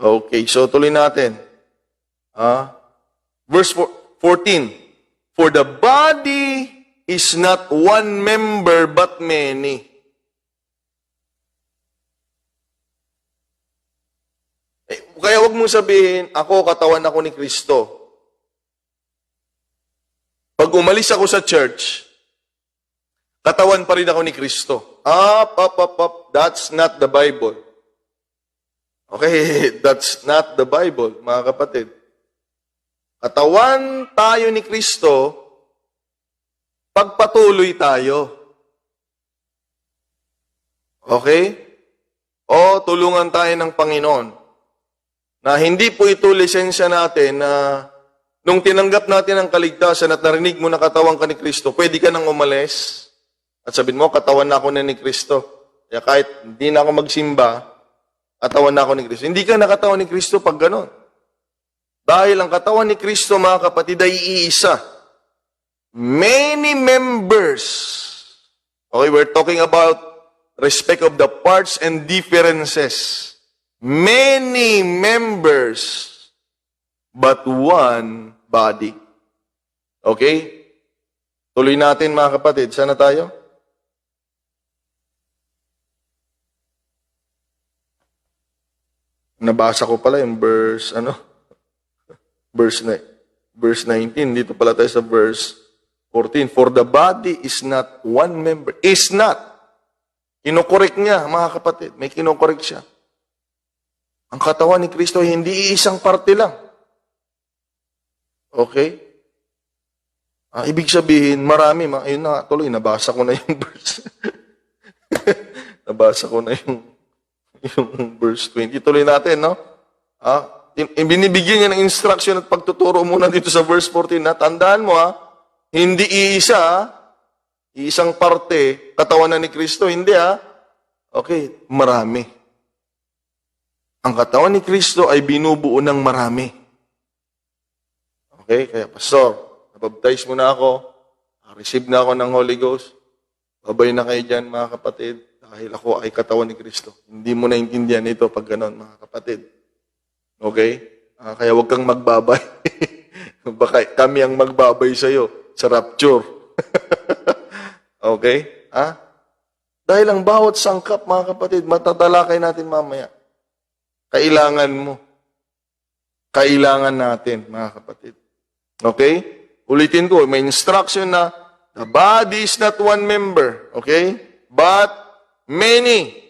Okay, so tuloy natin. Verse 14. For the body is not one member but many. Kaya wag mong sabihin, ako, katawan ako ni Kristo. Pag umalis ako sa church, katawan pa rin ako ni Kristo. Up. That's not the Bible. Okay, that's not the Bible, mga kapatid. Katawan tayo ni Kristo, pagpatuloy tayo. Okay? O tulungan tayo ng Panginoon. Na hindi po ito lisensya natin na nung tinanggap natin ang kaligtasan at narinig mo na katawan ka ni Kristo, pwede ka nang umalis. At sabihin mo, katawan na ako na ni Kristo. Kaya kahit hindi na ako magsimba, katawan na ako ni Kristo. Hindi ka nakatawan ni Kristo pag ganon. Dahil ang katawan ni Kristo, mga kapatid, ay iisa. Many members. Okay, we're talking about respect of the parts and differences. Many members, but one body. Okay? Tuloy natin, mga kapatid. Sana tayo? Nabasa ko pala yung verse 19. Dito pala tayo sa verse 14. For the body is not one member. Is not. Kinokorek niya, mga kapatid. May kinokorek siya. Ang katawan ni Kristo hindi isang parte lang. Okay? Ibig sabihin, marami. Ayun na, tuloy, nabasa ko na yung verse. Nabasa ko na yung verse 20. Tuloy natin, no? Binibigyan niya ng instruction at pagtuturo muna dito sa verse 14 na, tandaan mo, hindi isang parte, katawan na ni Kristo. Hindi, Okay, marami. Ang katawan ni Kristo ay binubuo ng marami. Okay? Kaya, Pastor, nabaptize mo na ako, receive na ako ng Holy Ghost, babay na kayo dyan, mga kapatid, dahil ako ay katawan ni Kristo. Hindi mo naintindihan ito pag ganon, mga kapatid. Okay? Kaya huwag kang magbabay. Baka kami ang magbabay sa'yo sa rapture. Okay? Dahil ang bawat sangkap, mga kapatid, matatalakay natin mamaya. Kailangan mo. Kailangan natin, mga kapatid. Okay? Ulitin ko, may instruction na the body is not one member. Okay? But many.